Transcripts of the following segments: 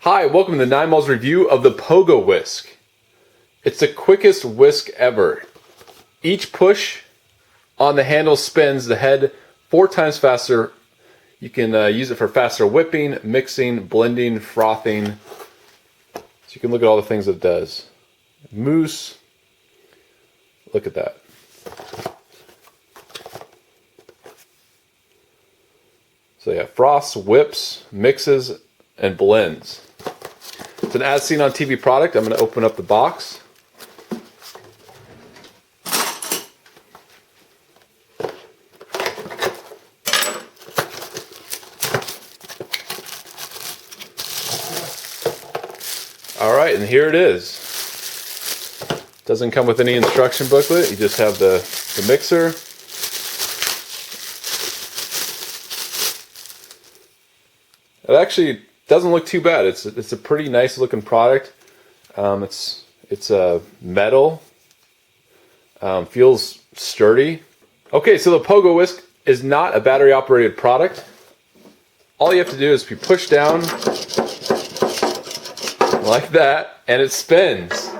Hi, welcome to the 9 Malls review of the Pogo Whisk. It's the quickest whisk ever. Each push on the handle spins the head 4 times faster. You can use it for faster whipping, mixing, blending, frothing. So you can look at all the things it does. Mousse. Look at that. So yeah, froths, whips, mixes, and blends. It's an as seen on TV product. I'm going to open up the box. Alright, and here it is. Doesn't come with any instruction booklet. You just have the mixer. It actually doesn't look too bad. It's a pretty nice looking product. It's a metal. Feels sturdy. Okay, so the Pogo Whisk is not a battery operated product. All you have to do is be pushed down like that, and it spins.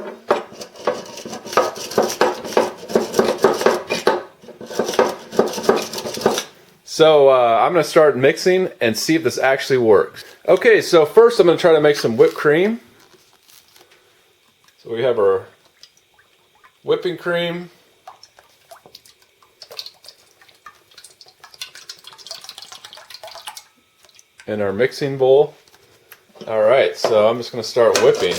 So I'm going to start mixing and see if this actually works. Okay, so first I'm going to try to make some whipped cream. So we have our whipping cream. In our mixing bowl. Alright, so I'm just going to start whipping.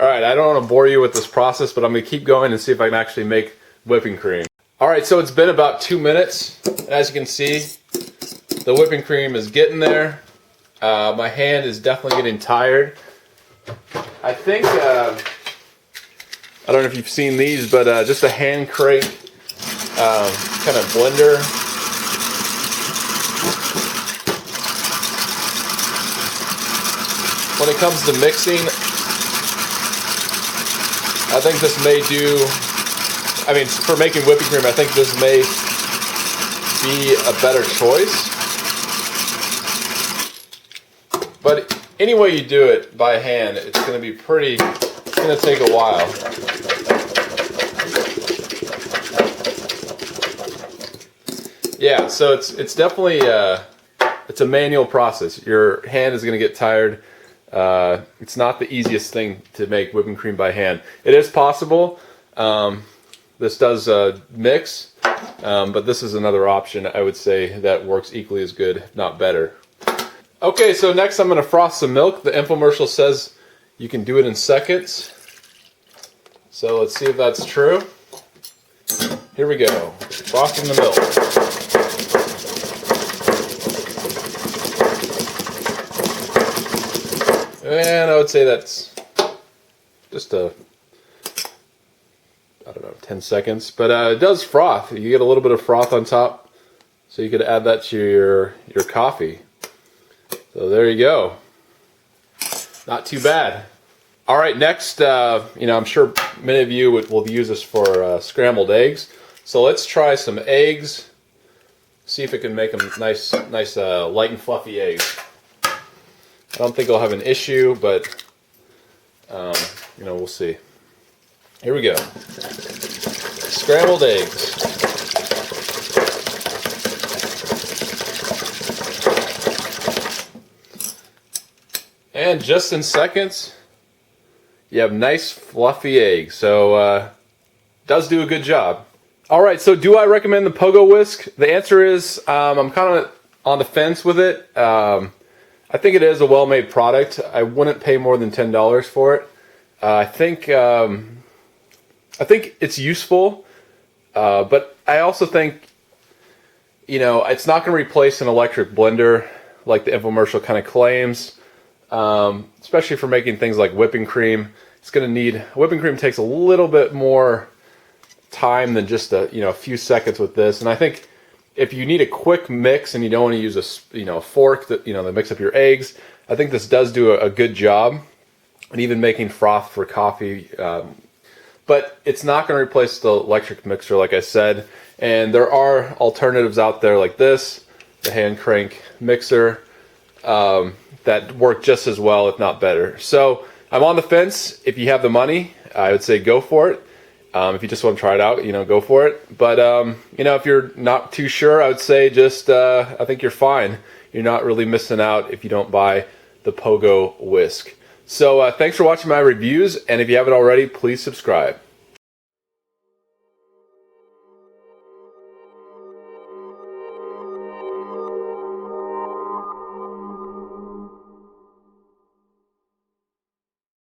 Alright, I don't want to bore you with this process, but I'm going to keep going and see if I can actually make whipping cream. Alright, so it's been about 2 minutes. As you can see, the whipping cream is getting there. My hand is definitely getting tired. I think, I don't know if you've seen these, but just a hand crank kind of blender. When it comes to mixing, I think this may do, for making whipping cream, I think this may be a better choice. But any way you do it by hand, it's going to be it's going to take a while. Yeah, so it's definitely, it's a manual process. Your hand is going to get tired. It's not the easiest thing to make whipping cream by hand. It is possible. This does mix, but this is another option, I would say, that works equally as good, if not better. Okay, so next I'm going to froth some milk. The infomercial says you can do it in seconds. So let's see if that's true. Here we go. Frothing the milk. And I would say that's just I don't know, 10 seconds. But it does froth. You get a little bit of froth on top. So you could add that to your coffee. So there you go. Not too bad. All right, next, I'm sure many of you will use this for scrambled eggs. So let's try some eggs. See if it can make them nice, light and fluffy eggs. I don't think I'll have an issue, but we'll see. Here we go. Scrambled eggs. And just in seconds, you have nice fluffy eggs. So does do a good job. All right, so do I recommend the Pogo Whisk? The answer is I'm kind of on the fence with it. I think it is a well-made product. I wouldn't pay more than $10 for it. I think it's useful, but I also think it's not going to replace an electric blender like the infomercial kind of claims. Especially for making things like whipping cream. Whipping cream takes a little bit more time than just a few seconds with this. And I think if you need a quick mix and you don't want to use a fork that mix up your eggs, I think this does do a good job, and even making froth for coffee. But it's not going to replace the electric mixer, like I said. And there are alternatives out there like this, the hand crank mixer, that work just as well, if not better. So I'm on the fence. If you have the money, I would say go for it. If you just want to try it out, go for it. But if you're not too sure, I would say just I think you're fine. You're not really missing out if you don't buy the Pogo Whisk. So thanks for watching my reviews, and if you haven't already, please subscribe.